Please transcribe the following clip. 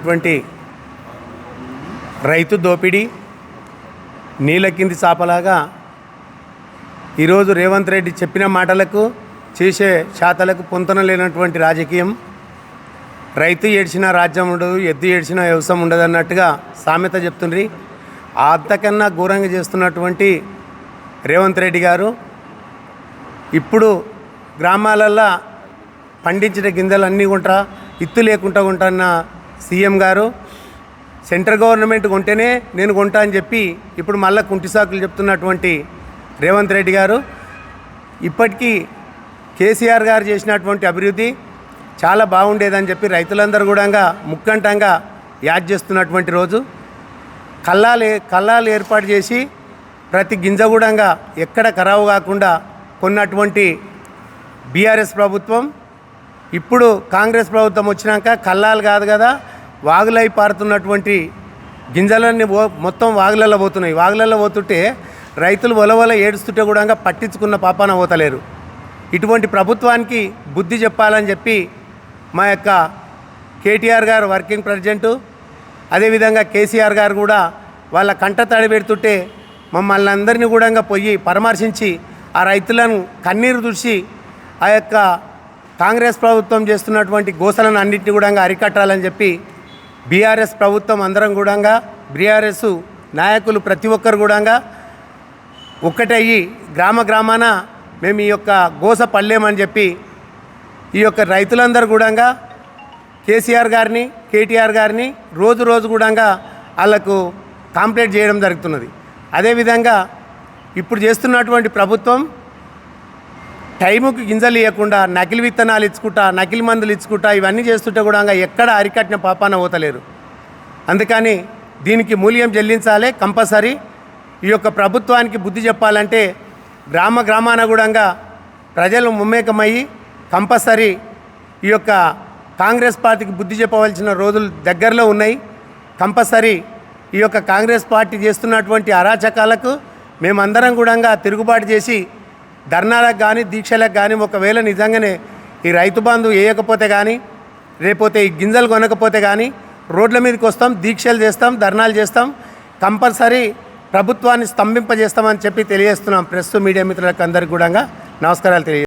చేస్తున్నటువంటి రైతు దోపిడీ నీళ్ళ కింది చాపలాగా ఈరోజు రేవంత్ రెడ్డి చెప్పిన మాటలకు చేసే శాతలకు పొంతన లేనటువంటి రాజకీయం. రైతు ఏడ్చినా రాజ్యం ఉండదు, ఎద్దు ఏడ్చినా వ్యవసాయం ఉండదు అన్నట్టుగా సామెత చెప్తుండ్రి. అంతకన్నా ఘోరంగా చేస్తున్నటువంటి రేవంత్ రెడ్డి గారు ఇప్పుడు గ్రామాలల్లో పండించిన గింజలన్నీ కొంటా ఇత్తు లేకుండా కొంటున్న సీఎం గారు సెంట్రల్ గవర్నమెంట్ కొంటేనే నేను కొంటా అని చెప్పి ఇప్పుడు మళ్ళీ కుంటి సాకులు చెప్తున్నటువంటి రేవంత్ రెడ్డి గారు ఇప్పటికీ కేసీఆర్ గారు చేసినటువంటి అభివృద్ధి చాలా బాగుండేదని చెప్పి రైతులందరూ కూడా ముక్కంటంగా యాద్ చేస్తున్నటువంటి రోజు. కల్లాలు ఏర్పాటు చేసి ప్రతి గింజ కూడా ఎక్కడ ఖరాబు కాకుండా కొన్నటువంటి బీఆర్ఎస్ ప్రభుత్వం ఇప్పుడు కాంగ్రెస్ ప్రభుత్వం వచ్చినాక కల్లాలు కాదు కదా, వాగులై పారుతున్నటువంటి గింజలన్నీ మొత్తం వాగులలో పోతున్నాయి. వాగులలో పోతుంటే రైతులు వలవల ఏడుస్తుంటే కూడా పట్టించుకున్న పాపాన పోతలేరు. ఇటువంటి ప్రభుత్వానికి బుద్ధి చెప్పాలని చెప్పి మా యొక్క కేటీఆర్ గారు వర్కింగ్ ప్రెసిడెంటు, అదేవిధంగా కేసీఆర్ గారు కూడా వాళ్ళ కంట తడి పెడుతుంటే మమ్మల్ని అందరినీ కూడా పోయి పరామర్శించి ఆ రైతులను కన్నీరు తుడిచి ఆ యొక్క కాంగ్రెస్ ప్రభుత్వం చేస్తున్నటువంటి గోసలను అన్నింటినీ కూడా అరికట్టాలని చెప్పి బీఆర్ఎస్ ప్రభుత్వం అందరం కూడా బీఆర్ఎస్ నాయకులు ప్రతి ఒక్కరు కూడా ఒక్కటయ్యి గ్రామాన మేము ఈ యొక్క గోస పడలేమని చెప్పి ఈ యొక్క రైతులందరూ కూడా కేసీఆర్ గారిని కేటీఆర్ గారిని రోజు కూడా వాళ్ళకు కాంప్లైంట్ చేయడం జరుగుతున్నది. అదేవిధంగా ఇప్పుడు చేస్తున్నటువంటి ప్రభుత్వం టైముకి గింజలు ఇవ్వకుండా నకిలీ విత్తనాలు ఇచ్చుకుంటా, నకిలీ మందులు ఇచ్చుకుంటా ఇవన్నీ చేస్తుంటే కూడా ఎక్కడ అరికట్టిన పాపాన పోతలేరు. అందుకని దీనికి మూల్యం చెల్లించాలి కంపల్సరీ. ఈ యొక్క ప్రభుత్వానికి బుద్ధి చెప్పాలంటే గ్రామాన కూడా ప్రజలు మమేకమయ్యి కంపల్సరీ ఈ యొక్క కాంగ్రెస్ పార్టీకి బుద్ధి చెప్పవలసిన రోజులు దగ్గరలో ఉన్నాయి. కంపల్సరీ ఈ యొక్క కాంగ్రెస్ పార్టీ చేస్తున్నటువంటి అరాచకాలకు మేమందరం కూడా తిరుగుబాటు చేసి ధర్నాలకు కానీ దీక్షలకు కానీ ఒకవేళ నిజంగానే ఈ రైతు బంధు వేయకపోతే కానీ రేపోతే ఈ గింజలు కొనకపోతే కానీ రోడ్ల మీదకి వస్తాం, దీక్షలు చేస్తాం, ధర్నాలు చేస్తాం, కంపల్సరీ ప్రభుత్వాన్ని స్తంభింపజేస్తామని చెప్పి తెలియజేస్తున్నాం. ప్రెస్ మీడియా మిత్రులకు అందరికీ కూడా నమస్కారాలు తెలియజేస్తాం.